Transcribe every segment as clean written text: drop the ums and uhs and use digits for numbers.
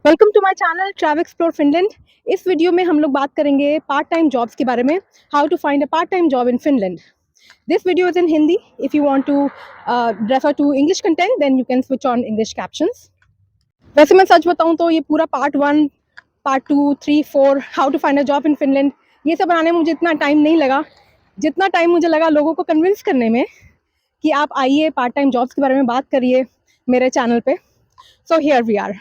Welcome to my channel travel explore Finland. इस video में हम लोग बात करेंगे पार्ट टाइम जॉब्स के बारे में। How to find a part time job in Finland. This video is in Hindi. If you want to refer to English content then you can switch on English captions. वैसे मैं सच बताऊं तो ये पूरा part 1, part 2, 3, 4 how to find a job in Finland, ये सब बनाने में मुझे इतना टाइम नहीं लगा जितना टाइम मुझे लगा लोगों को कन्विंस करने में कि आप आइए पार्ट टाइम जॉब्स के बारे में बात करिए मेरे चैनल पे। So here we are.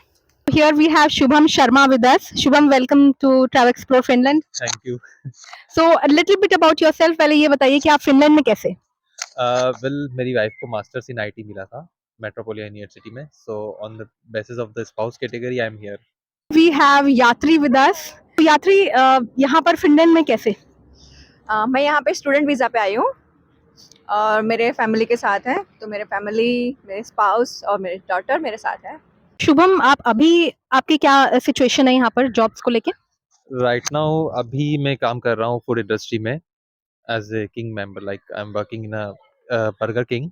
Here we have Shubham Sharma with us. Shubham, welcome to Travel Explore Finland. Thank you. So a little bit about yourself. पहले ये बताइए कि आप फिनलैंड में कैसे? वेल मेरी वाइफ को मास्टर्स इन आईटी मिला था मेट्रोपोलिटन यूनिवर्सिटी में, so on the basis of the spouse category I am here. We have यात्री with us. तो यात्री यहाँ पर फिनलैंड में कैसे? मैं यहाँ पे स्टूडेंट वीज़ा पे आई हूँ और मेरे फैमिली के साथ है। तो मेरे फैमिली, मेरे स्पाउस और मेरे डॉटर मेरे साथ है। शुभम, आप अभी आपकी क्या सिचुएशन है यहाँ पर जॉब्स को लेके? राइट नाउ अभी मैं काम कर रहा हूँ फूड इंडस्ट्री में as a king member, like I am working in a Burger King.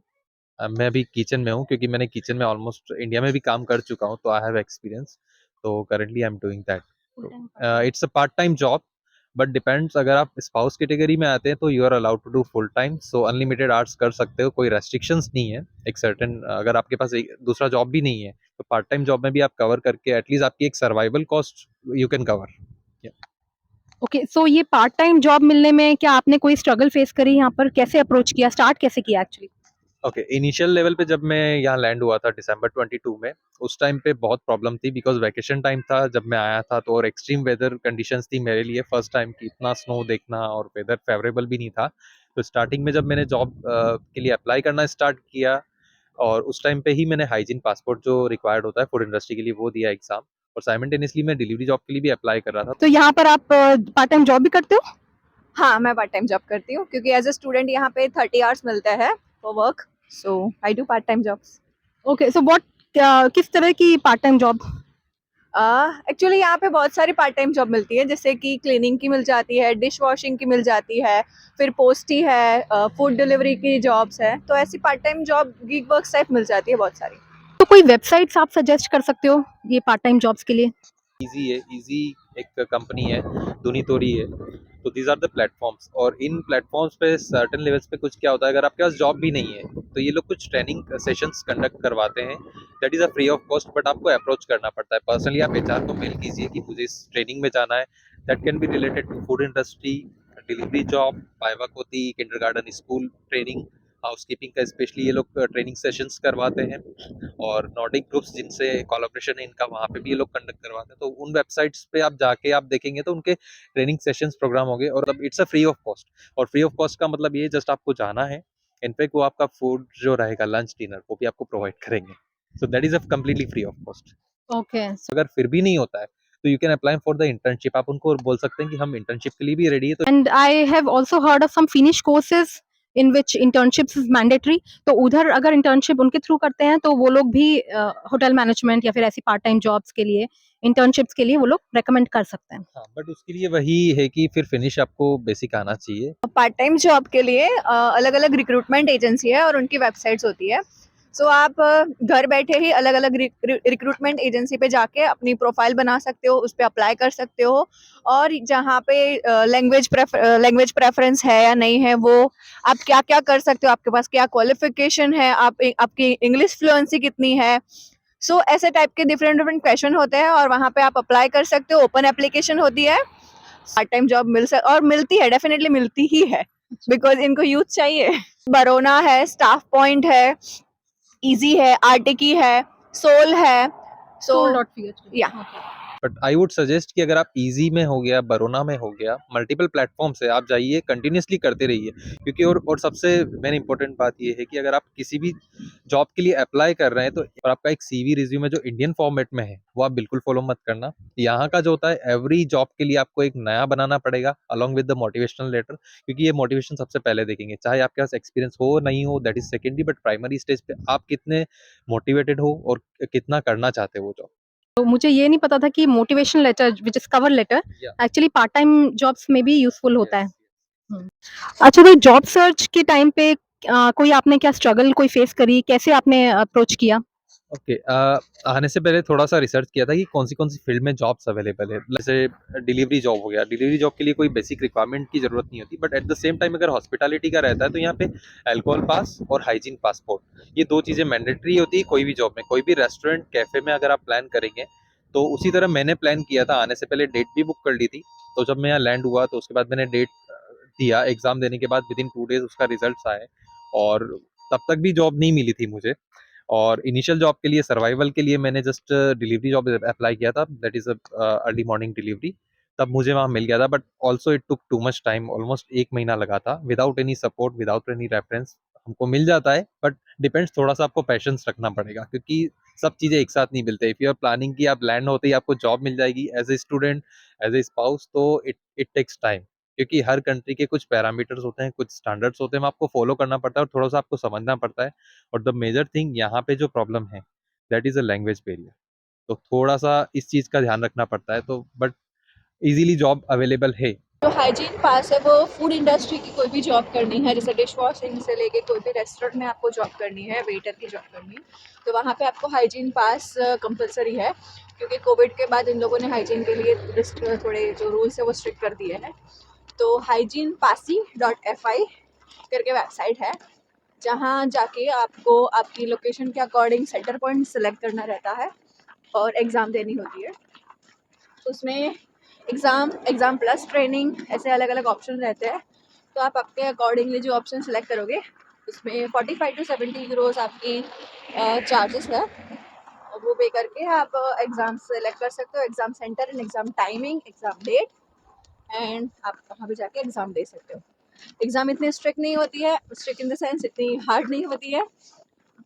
मैं अभी किचन में हूँ क्योंकि मैंने किचन में ऑलमोस्ट इंडिया में भी काम कर चुका हूँ, तो आई हैव एक्सपीरियंस। तो currently I am doing that. It's a part time job but depends. अगर आप स्पाउस कैटेगरी में आते हैं तो you are allowed to do full time, so unlimited hours कर सकते हो, कोई रेस्ट्रिक्शंस नहीं है। एक सर्टेन अगर आपके पास एक दूसरा जॉब भी नहीं है तो पार्ट टाइम जॉब में भी आप कवर करके एटलीस्ट आपकी एक survival cost you can cover. Okay, so ये पार्ट टाइम जॉब मिलने में क्या आपने कोई स्ट्रगल फेस करी यहाँ पर? कैसे अप्रोच किया, स्टार्ट कैसे किया एक्चुअली? ओके, इनिशियल लेवल पे जब मैं यहाँ लैंड हुआ था दिसंबर 22 में, उस टाइम पे बहुत प्रॉब्लम थी बिकॉज वैकेशन टाइम था जब मैं आया था, तो और एक्सट्रीम वेदर कंडीशंस थी मेरे लिए फर्स्ट टाइम की, इतना स्नो देखना और वेदर फेवरेबल भी नहीं था। तो स्टार्टिंग में जब मैंने जॉब के लिए अप्लाई करना स्टार्ट किया और उस टाइम पे ही मैंने हाइजीन पासपोर्ट जो रिक्वायर्ड होता है फूड इंडस्ट्री के लिए वो दिया एग्जाम, और साइमल्टेनियसली मैं डिलीवरी जॉब के लिए भी अप्लाई कर रहा था। तो यहाँ पर आप पार्ट टाइम जॉब भी करते हो? हाँ, मैं पार्ट टाइम जॉब करती हूँ क्योंकि एज ए स्टूडेंट यहाँ पे 30 आवर्स मिलते हैं for work. So I do part time jobs. Okay, so what किस तरह की पार्ट टाइम जॉब? एक्चुअली यहाँ पे बहुत सारी पार्ट टाइम जॉब मिलती है, जैसे कि क्लीनिंग की मिल जाती है, डिश वॉशिंग की मिल जाती है, फिर पोस्टी है, फूड डिलीवरी की जॉब्स है। तो ऐसी part time job gig work type मिल जाती है बहुत सारी। तो कोई वेबसाइट्स आप सजेस्ट कर सकते हो ये पार्ट टाइम जॉब्स के लिए? इजी है, इजी एक कंपनी है, दुनीतोरी है। तो दीज आर द प्लेटफॉर्म्स, और इन प्लेटफॉर्म्स पे सर्टेन लेवल्स पे कुछ क्या होता है, अगर आपके पास जॉब भी नहीं है तो ये लोग कुछ ट्रेनिंग सेशंस कंडक्ट करवाते हैं। That is a free of cost, but आपको अप्रोच करना पड़ता है पर्सनली। आप एचआर को मेल कीजिए कि मुझे इस ट्रेनिंग में जाना है। That can be related to food industry, delivery job, बाइवक होती, किंडरगार्टन स्कूल ट्रेनिंग, हाउसकीपिंग का स्पेशली ये लोग ट्रेनिंग सेशंस करवाते हैं। और नॉर्डिक ग्रुप्स जिनसे कोलैबोरेशन है इनका, वहाँ पे भी ये लोग कंडक्ट करवाते हैं। तो उन वेबसाइट्स पे आप जाके आप देखेंगे तो उनके ट्रेनिंग सेशंस प्रोग्राम हो गए, और तब it's a free of cost. और फ्री ऑफ कॉस्ट का मतलब ये जस्ट आपको जाना है, इनफैक्ट वो आपका फूड जो रहेगा लंच डिनर वो भी आपको प्रोवाइड करेंगे। So that is a completely free of cost. Okay. अगर फिर भी नहीं होता है तो you can apply for the internship. आप उनको बोल सकते हैं कि हम इंटर्नशिप के लिए भी रेडी है। तो and I have also heard of some Finnish courses in which internships is mandatory. तो उधर अगर इंटर्नशिप उनके थ्रू करते हैं तो वो लोग भी होटल मैनेजमेंट या फिर ऐसी पार्ट टाइम जॉब्स के लिए, इंटर्नशिप्स के लिए वो लोग रेकमेंड कर सकते हैं। हाँ, बट उसके लिए वही है कि फिर फिनिश आपको बेसिक आना चाहिए। पार्ट टाइम जॉब के लिए अलग अलग रिक्रूटमेंट एजेंसी है और उनकी वेबसाइट्स होती है। सो आप घर बैठे ही अलग अलग रिक्रूटमेंट एजेंसी पे जाके अपनी प्रोफाइल बना सकते हो, उस पर अप्लाई कर सकते हो। और जहाँ पे लैंग्वेज प्रेफरेंस है या नहीं है, वो आप क्या क्या कर सकते हो, आपके पास क्या क्वालिफिकेशन है, आपकी इंग्लिश फ्लुएंसी कितनी है। सो ऐसे टाइप के डिफरेंट डिफरेंट क्वेश्चन होते हैं और वहाँ पे आप अप्लाई कर सकते हो। ओपन एप्लीकेशन होती है। पार्ट टाइम जॉब और मिलती है, डेफिनेटली मिलती ही है, बिकॉज इनको यूथ चाहिए। बरोना है, स्टाफ पॉइंट है, इजी है, आर्टिकी है, सोल है। सो soul.ph या बट आई वुड सजेस्ट कि अगर आप इजी में हो गया, बरोना में हो गया, मल्टीपल प्लेटफॉर्म से आप जाइए, कंटिन्यूसली करते रहिए। क्योंकि और सबसे मेन इंपॉर्टेंट बात ये है कि अगर आप किसी भी जॉब के लिए अप्लाई कर रहे हैं तो और आपका एक सीवी रिज्यूमे जो इंडियन फॉर्मेट में है वो आप बिल्कुल फॉलो मत करना। यहाँ का जो होता है एवरी जॉब के लिए आपको एक नया बनाना पड़ेगा along with the motivational letter, क्योंकि ये मोटिवेशन सबसे पहले देखेंगे। चाहे आपके पास एक्सपीरियंस हो नहीं हो, that is secondary, but primary stage पे आप कितने मोटिवेटेड हो और कितना करना चाहते हो वो जॉब। तो मुझे ये नहीं पता था कि motivational letter which is cover letter Yeah. Actually part time jobs में भी यूजफुल होता है। Yes. अच्छा, तो जॉब सर्च के टाइम पे कोई आपने क्या स्ट्रगल कोई फेस करी, कैसे आपने अप्रोच किया? ओके, आने से पहले थोड़ा-सा रिसर्च किया था कि कौन-सी फील्ड में जॉब्स अवेलेबल है। जैसे डिलीवरी जॉब हो गया, डिलीवरी जॉब के लिए कोई बेसिक रिक्वायरमेंट की ज़रूरत नहीं होती, but at the same time अगर हॉस्पिटैलिटी का रहता है तो यहाँ पे अल्कोहल पास और हाइजीन पासपोर्ट, ये 2 चीज़ें मैंडेटरी होती है कोई भी जॉब में। कोई भी रेस्टोरेंट, कैफ़े में अगर आप प्लान करेंगे, तो उसी तरह मैंने प्लान किया था। आने से पहले डेट भी बुक कर ली थी, तो जब मैं यहाँ लैंड हुआ तो उसके बाद मैंने डेट दिया। एग्ज़ाम देने के बाद विदिन 2 डेज़ उसका रिज़ल्ट्स आए और तब तक भी जॉब नहीं मिली थी मुझे। और इनिशियल जॉब के लिए सर्वाइवल के लिए मैंने जस्ट डिलीवरी जॉब अप्लाई किया था, that is early morning delivery. तब मुझे वहाँ मिल गया था, but also it took too much time, almost 1 महीना लगा था, without any support, without any reference. हमको मिल जाता है, बट डिपेंड्स, थोड़ा सा आपको पैशंस रखना पड़ेगा, क्योंकि सब चीज़ें एक साथ नहीं मिलते। इफ़ यू आर प्लानिंग कि आप लैंड होते ही आपको जॉब मिल जाएगी as a student, as a spouse, तो इट इट टेक्स टाइम, क्योंकि हर कंट्री के कुछ पैरामीटर्स होते हैं, कुछ स्टैंडर्ड्स होते हैं, आपको फॉलो करना पड़ता है और थोड़ा सा आपको समझना पड़ता है। और द मेजर थिंग यहाँ पे जो प्रॉब्लम है, that is a language barrier. तो थोड़ा सा इस चीज का ध्यान रखना पड़ता है, तो बट इजीली जॉब अवेलेबल है। जो हाइजीन पास है वो फूड इंडस्ट्री की कोई भी जॉब करनी है, जैसे डिश वॉशिंग से लेके कोई भी रेस्टोरेंट में आपको जॉब करनी है, वेटर की जॉब करनी है, तो वहाँ पे आपको हाइजीन पास कंपलसरी है, क्योंकि कोविड के बाद इन लोगों ने हाइजीन के लिए थोड़े जो रूल्स है वो स्ट्रिक्ट कर दिए हैं। तो हाइजीन पासी .fi करके वेबसाइट है, जहाँ जाके आपको आपकी लोकेशन के अकॉर्डिंग सेंटर पॉइंट सेलेक्ट करना रहता है और एग्ज़ाम देनी होती है। उसमें एग्ज़ाम प्लस ट्रेनिंग ऐसे अलग अलग ऑप्शन रहते हैं, तो आप आपके अकॉर्डिंगली जो ऑप्शन सेलेक्ट करोगे उसमें 45 to 70 यूरोज़ आपकी चार्जेस है, और वो पे करके आप एग्ज़ाम सेलेक्ट कर सकते हो, exam centre and exam timing, exam date, and आप वहाँ पे जाके एग्ज़ाम दे सकते हो। एग्ज़ाम इतनी स्ट्रिक्ट नहीं होती है, स्ट्रिक्ट इन द सेंस इतनी हार्ड नहीं होती है,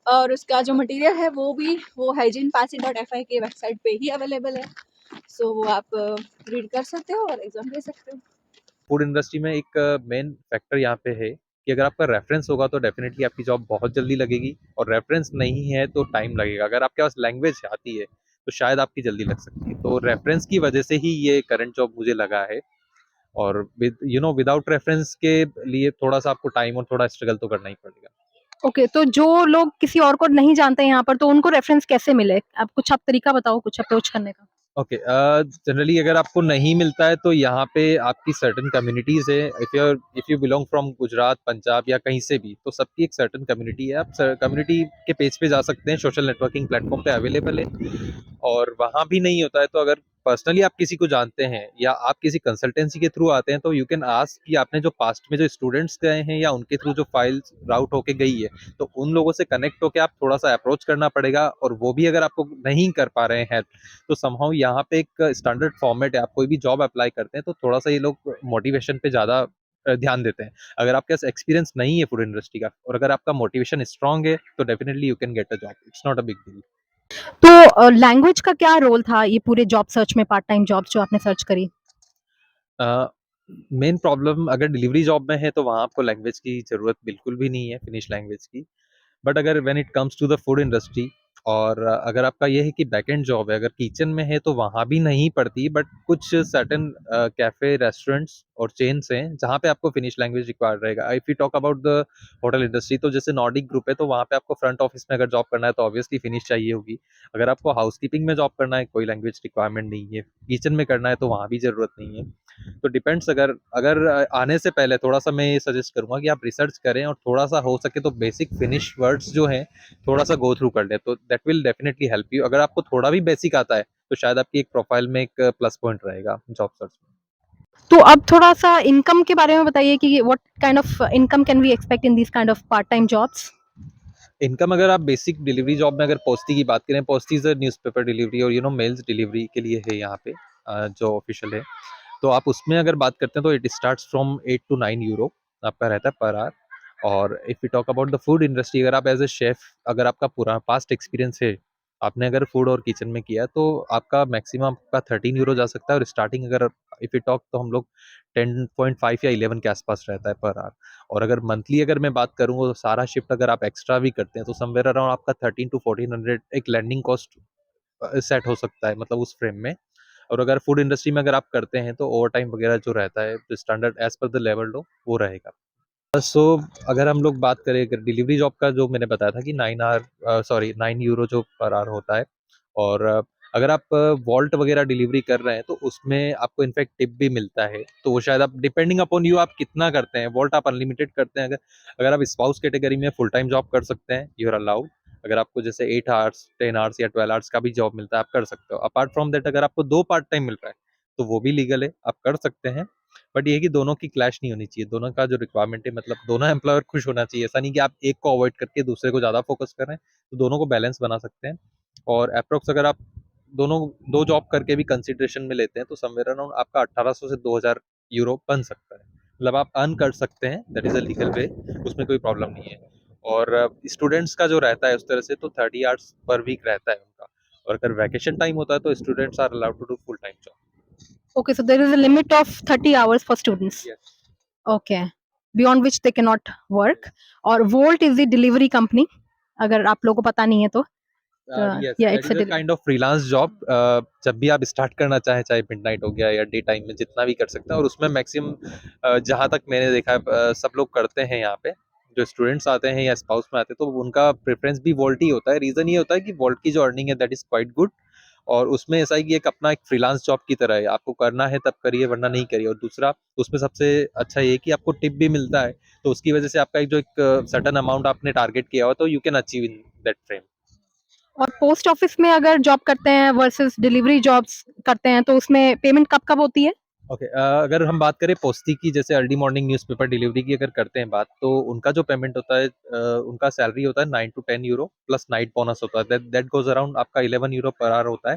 और उसका जो मटेरियल है वो भी वो हाइजीन पासी .fi की वेबसाइट पे ही अवेलेबल है, सो वो आप रीड कर सकते हो और एग्ज़ाम दे सकते हो। फूड इंडस्ट्री में एक मेन फैक्टर यहाँ पे है कि अगर आपका रेफरेंस होगा तो डेफिनेटली आपकी जॉब बहुत जल्दी लगेगी, और रेफरेंस नहीं है तो टाइम लगेगा। अगर आपके पास लैंग्वेज आती है तो शायद आपकी जल्दी लग सकती है, तो रेफरेंस की वजह से ही ये करंट जॉब मुझे लगा है। और विद विदाउट रेफरेंस के लिए थोड़ा सा आपको टाइम और थोड़ा स्ट्रगल तो करना ही पड़ेगा। ओके, तो जो लोग किसी और को नहीं जानते यहाँ पर, तो उनको रेफरेंस कैसे मिले? आप तरीका बताओ कुछ अप्रोच करने का। ओके, जनरली अगर आपको नहीं मिलता है तो यहाँ पे आपकी सर्टेन कम्युनिटीज़ है। If you belong from Gujarat, Punjab या कहीं से भी, तो सबकी एक सर्टेन कम्युनिटी है। आप कम्युनिटी के पेज पे जा सकते हैं, सोशल नेटवर्किंग प्लेटफॉर्म पे अवेलेबल है। और वहाँ भी नहीं होता है तो अगर पर्सनली आप किसी को जानते हैं या आप किसी कंसल्टेंसी के थ्रू आते हैं, तो यू कैन आस्क कि आपने जो पास्ट में जो स्टूडेंट्स गए हैं या उनके थ्रू जो फाइल्स राउट होके गई है, तो उन लोगों से कनेक्ट होके आप थोड़ा सा अप्रोच करना पड़ेगा। और वो भी अगर आपको नहीं कर पा रहे हैं हेल्प, तो समहाउ यहाँ पे एक स्टैंडर्ड फॉर्मेट है। आप कोई भी जॉब अप्लाई करते हैं तो थोड़ा सा ये लोग मोटिवेशन पे ज़्यादा ध्यान देते हैं। अगर आपके पास एक्सपीरियंस नहीं है फूड इंडस्ट्री का और अगर आपका मोटिवेशन स्ट्रांग है, तो definitely you can get a job, it's not a big deal. तो लैंग्वेज का क्या रोल था ये पूरे जॉब सर्च में, पार्ट टाइम जॉब जो आपने सर्च करी? मेन प्रॉब्लम अगर डिलीवरी जॉब में है तो वहाँ आपको लैंग्वेज की ज़रूरत बिल्कुल भी नहीं है, फिनिश लैंग्वेज की। बट अगर when it comes to the food industry, और अगर आपका ये है कि बैकएंड जॉब है, अगर किचन में है तो वहाँ भी नहीं पड़ती, बट कुछ सर्टेन कैफे, रेस्टोरेंट्स और चेन्स हैं जहाँ पे आपको फिनिश लैंग्वेज रिक्वायर्ड रहेगा। If you talk about the hotel industry, तो जैसे नॉर्डिक ग्रुप है तो वहाँ पे आपको फ्रंट ऑफिस में अगर जॉब करना है तो ऑब्वियसली फिनिश चाहिए होगी। अगर आपको हाउसकीपिंग में जॉब करना है, कोई लैंग्वेज रिक्वायरमेंट नहीं है। किचन में करना है तो वहाँ भी ज़रूरत नहीं है। तो डिपेंड्स। अगर अगर आने से पहले थोड़ा सा मैं ये सजेस्ट करूंगा कि आप रिसर्च करें और थोड़ा सा हो सके तो बेसिक फिनिश वर्ड्स जो हैं थोड़ा सा गो थ्रू कर ले, तो that will definitely help you. अगर आपको थोड़ा भी बेसिक आता है तो शायद आपकी एक प्रोफाइल में एक प्लस पॉइंट रहेगा जॉब सर्च में। तो अब थोड़ा-सा इनकम के बारे में बताइए कि what kind of income can we expect in this kind of part time jobs? Income अगर आप बेसिक डिलीवरी जॉब में अगर पोस्टी की बात करें, पोस्टी इज न्यूज़पेपर डिलीवरी और मेल्स डिलीवरी के लिए है यहाँ पे, जो ऑफिशियल है। तो आप उसमें अगर बात करते हैं तो it starts from 8 to 9 euro आपका रहता है पर आवर। और if you talk about the food industry, अगर आप एज ए शेफ, अगर आपका पूरा पास्ट एक्सपीरियंस है, आपने अगर फूड और किचन में किया, तो आपका मैक्सिमम आपका 13 यूरो जा सकता है। और स्टार्टिंग अगर इफ़ यू टॉक तो हम लोग 10.5 या 11 के आसपास रहता है पर आवर। और अगर मंथली अगर मैं बात करूँ तो सारा शिफ्ट अगर आप एक्स्ट्रा भी करते हैं तो समवेयर अराउंड आपका 13 to 1400 एक लैंडिंग कॉस्ट सेट हो सकता है, मतलब उस फ्रेम में। और अगर फूड इंडस्ट्री में अगर आप करते हैं तो ओवर टाइम वगैरह जो रहता है, जो standard as per the level low वो रहेगा। सो अगर हम लोग बात करें अगर डिलीवरी जॉब का, जो मैंने बताया था कि 9 जो पर आवर होता है, और अगर आप वॉल्ट वगैरह डिलीवरी कर रहे हैं तो उसमें आपको इनफैक्ट टिप भी मिलता है। तो वो शायद आप डिपेंडिंग अपॉन यू आप कितना करते हैं। वॉल्ट आप अनलिमिटेड करते हैं, अगर अगर आप स्पाउस कैटेगरी में फुल टाइम जॉब कर सकते हैं, यू आर अलाउड। अगर आपको जैसे 8 आवर्स 10 आवर्स या 12 आवर्स का भी जॉब मिलता है, आप कर सकते हो। अपार्ट फ्रॉम दैट अगर आपको 2 पार्ट टाइम मिल रहा है तो वो भी लीगल है, आप कर सकते हैं। बट ये है कि दोनों की क्लैश नहीं होनी चाहिए, दोनों का जो रिक्वायरमेंट है, मतलब दोनों एम्प्लॉयर खुश होना चाहिए। ऐसा नहीं कि आप एक को अवॉइड करके दूसरे को ज़्यादा फोकस कर रहे हैं, तो दोनों को बैलेंस बना सकते हैं। और अप्रोक्स अगर आप दोनों दो जॉब करके भी कंसिडरेशन में लेते हैं तो समवेयर अराउंड आपका 1800 से 2000 यूरो बन सकता है। मतलब आप अर्न कर सकते हैं, that is a legal way, उसमें कोई प्रॉब्लम नहीं है। और स्टूडेंट्स का जो रहता है उस तरह से तो 30 आवर्स पर वीक रहता है उनका। और अगर वैकेशन टाइम होता है तो students are allowed to do full time job. Okay, so there is a limit of 30 hours for students. Yes. Okay, beyond which they cannot work. और Volt is the delivery company. अगर आप लोगों को पता नहीं है तो yes, yeah, that it's is a a kind of freelance job. जब भी आप स्टार्ट करना चाहें, चाहे मिडनाइट हो गया या डे टाइम में, जितना भी कर सकते हैं। और उसमें मैक्सिमम जहाँ तक मैंने देखा है सब लोग करते हैं यहाँ पे। जो स्टूडेंट्स आते हैं या स्पाउस में आते हैं तो उनका प्रेफरेंस भी वोल्ट ही होता है। रीजन ये होता है कि वोल्ट की जो अर्निंग है दैट इज क्वाइट गुड। और उसमें ऐसा है कि एक अपना एक फ्रीलांस जॉब की तरह है, आपको करना है तब करिए वरना नहीं करिए। और दूसरा, उसमें सबसे अच्छा ये है कि आपको टिप भी मिलता है, तो उसकी वजह से आपका एक सर्टन अमाउंट आपने टारगेट किया हो तो you can achieve in that frame. और पोस्ट ऑफिस में अगर जॉब करते हैं वर्सेस डिलीवरी जॉब्स करते हैं तो उसमें पेमेंट कब कब होती है? ओके, अगर हम बात करें पोस्टी की, जैसे अर्ली मॉर्निंग न्यूज़पेपर डिलीवरी की अगर करते हैं बात, तो उनका जो पेमेंट होता है, उनका सैलरी होता है 9 to 10 euro plus night bonus होता है, दैट दैट गोज अराउंड आपका 11 यूरो पर आवर होता है।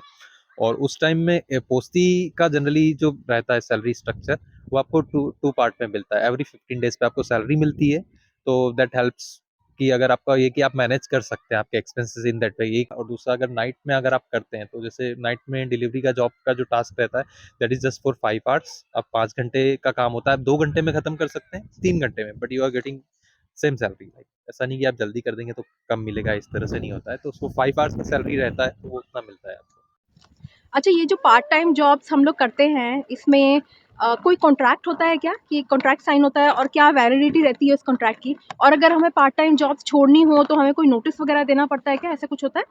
और उस टाइम में पोस्ती का जनरली जो रहता है सैलरी स्ट्रक्चर, वो आपको टू टू पार्ट में मिलता है। एवरी 15 डेज पे आपको सैलरी मिलती है। तो दैट हेल्प्स कि अगर आपका ये कि आप मैनेज कर सकते हैं आपके एक्सपेंसेस इन दैट वे, एक। और दूसरा, अगर नाइट में अगर आप करते हैं तो जैसे नाइट में डिलीवरी का जॉब का जो टास्क रहता है that is just for 5 hours. अब 5 घंटे का काम होता है, आप 2 घंटे में खत्म कर सकते हैं, 3 घंटे में, but you are getting same salary. Like ऐसा नहीं कि आप जल्दी कर देंगे तो कम मिलेगा, इस तरह से नहीं होता है। तो उसको 5 आवर्स का सैलरी रहता है तो वो उतना मिलता है आपको। अच्छा, ये जो पार्ट टाइम जॉब्स हम लोग करते हैं इसमें कोई कॉन्ट्रैक्ट होता है क्या, कि कॉन्ट्रैक्ट साइन होता है और क्या वैलिडिटी रहती है उस कॉन्ट्रैक्ट की? और अगर हमें पार्ट टाइम जॉब्स छोड़नी हो तो हमें कोई नोटिस वगैरह देना पड़ता है क्या, ऐसा कुछ होता है?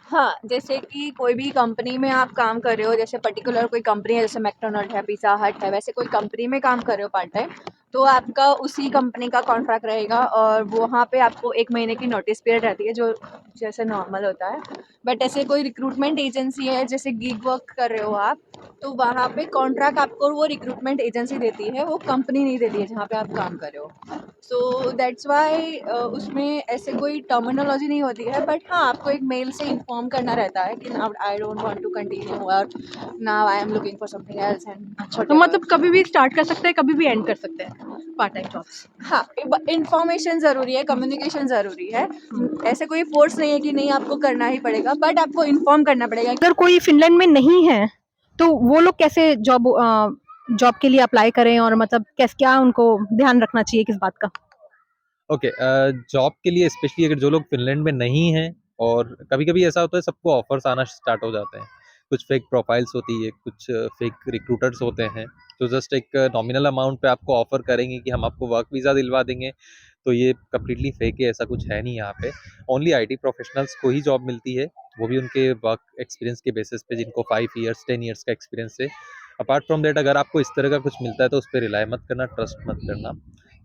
हाँ, जैसे कि कोई भी कंपनी में आप काम कर रहे हो, जैसे पर्टिकुलर कोई कंपनी है, जैसे मैकडॉनल्ड है, पिज़्ज़ा हट है, वैसे कोई कंपनी में काम कर रहे हो पार्ट टाइम, तो आपका उसी कंपनी का कॉन्ट्रैक्ट रहेगा और वहाँ पे आपको 1 महीने की नोटिस पीरियड रहती है, जो जैसे नॉर्मल होता है। बट ऐसे कोई रिक्रूटमेंट एजेंसी है, जैसे गिग वर्क कर रहे हो आप, तो वहाँ पे कॉन्ट्रैक्ट आपको वो रिक्रूटमेंट एजेंसी देती है, वो कंपनी नहीं देती है जहाँ पे आप काम कर रहे हो। सो दैट्स व्हाई उसमें ऐसे कोई टर्मिनोलॉजी नहीं होती है, बट हाँ, आपको एक मेल से इन्फॉर्म करना रहता है कि now I don't want to continue और now I am looking for something else and अच्छा, तो व्हाटएवर। मतलब कभी भी स्टार्ट कर सकते हैं, कभी भी एंड कर सकते हैं पार्ट टाइम जॉब्स? हाँ, इन्फॉर्मेशन ज़रूरी है, कम्युनिकेशन ज़रूरी है। ऐसे कोई फोर्स नहीं है कि नहीं आपको करना ही पड़ेगा, बट आपको इन्फॉर्म करना पड़ेगा। अगर कोई फिनलैंड में नहीं है तो वो लोग कैसे जॉब के लिए अप्लाई करें, और मतलब कैसे, क्या उनको ध्यान रखना चाहिए किस बात का? ओके, जॉब के लिए स्पेशली अगर जो लोग फिनलैंड में नहीं हैं, और कभी कभी ऐसा होता है सबको ऑफर्स आना स्टार्ट हो जाते हैं। कुछ फेक प्रोफाइल्स होती है, कुछ फेक रिक्रूटर्स होते हैं जो जस्ट एक नॉमिनल अमाउंट पे आपको ऑफर करेंगे कि हम आपको वर्क वीज़ा दिलवा देंगे। तो ये कम्प्लीटली फेक है, ऐसा कुछ है नहीं यहाँ पे। ओनली आईटी प्रोफेशनल्स को ही जॉब मिलती है, वो भी उनके वर्क एक्सपीरियंस के बेसिस पे, जिनको 5 ईयर्स 10 ईयर्स का एक्सपीरियंस है। अपार्ट फ्रॉम दैट अगर आपको इस तरह का कुछ मिलता है तो उस पर रिलाई मत करना, ट्रस्ट मत करना,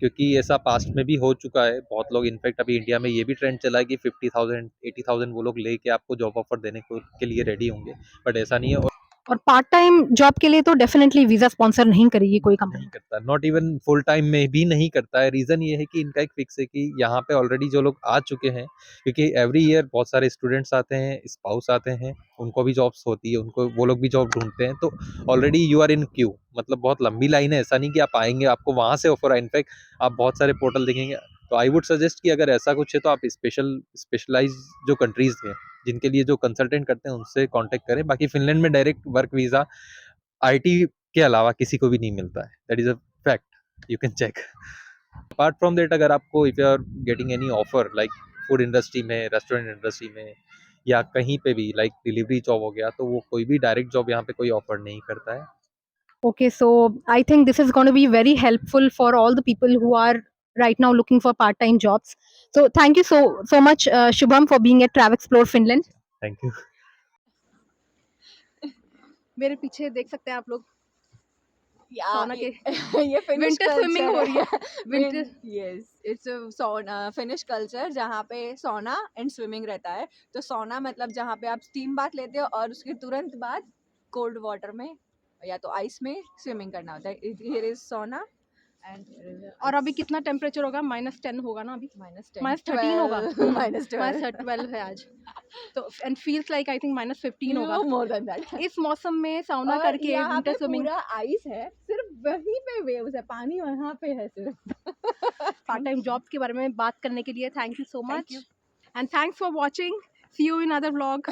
क्योंकि ऐसा पास्ट में भी हो चुका है। बहुत लोग, इनफैक्ट अभी इंडिया में ये भी ट्रेंड चला है कि 50,000 80,000 वो लोग लेके आपको जॉब ऑफर देने के लिए रेडी होंगे, बट ऐसा नहीं है। और पार्ट टाइम जॉब के लिए तो डेफिनेटली वीजा स्पॉन्सर नहीं करेगी कोई कंपनी। नहीं करता, नॉट इवन फुल टाइम में भी नहीं करता है। रीज़न ये है कि इनका एक फिक्स है कि यहाँ पे ऑलरेडी जो लोग आ चुके हैं, क्योंकि एवरी ईयर बहुत सारे स्टूडेंट्स आते हैं, स्पाउस आते हैं, उनको भी जॉब्स होती है, उनको वो लोग भी जॉब ढूंढते हैं, तो already you are in queue. मतलब बहुत लंबी लाइन है, ऐसा नहीं कि आप आएंगे आपको वहाँ से ऑफर है। इनफैक्ट आप बहुत सारे पोर्टल देखेंगे। तो आई वुड सजेस्ट कि अगर ऐसा कुछ है तो आप स्पेशलाइज जो कंट्रीज हैं जिनके लिए जो कंसल्टेंट करते हैं उनसे कांटेक्ट करें। बाकी फिनलैंड में डायरेक्ट वर्क वीज़ा आईटी के अलावा किसी को भी नहीं मिलता है, that is a fact, you can check. Apart from that अगर आपको, if you are getting any offer like food industry में, रेस्टोरेंट इंडस्ट्री में, या कहीं पे भी लाइक डिलीवरी जॉब हो गया, तो वो कोई भी डायरेक्ट जॉब यहाँ पे कोई ऑफर नहीं करता है। Okay, so I think this is going to be very helpful for all the people who are right now looking for part-time jobs. So thank you so much, Shubham, for being at Travel Explore Finland. Thank you. मेरे पीछे देख सकते हैं आप लोग Yeah, sauna के ये Finnish winter swimming हो रही है winter yes, it's a sauna Finnish culture जहाँ पे sauna and swimming रहता है। तो sauna मतलब जहाँ पे आप steam बाथ लेते हो और उसके तुरंत बाद cold water में या तो ice में swimming करना होता है। Here is sauna and और अभी कितना टेम्परेचर होगा? -10 होगा ना अभी? -10 -13 होगा। -12 -12 है आज। तो and feels like I think -15 होगा। no more than that। इस मौसम में साउना और करके यहाँ विंटर पे स्विमिंग पूरा आइस है, सिर्फ वहीं पे वेव्स है, पानी वहाँ पे है सिर्फ। पार्ट टाइम जॉब्स के बारे में बात करने के लिए thank you so Thank much you. And thanks for watching. See you in other vlog.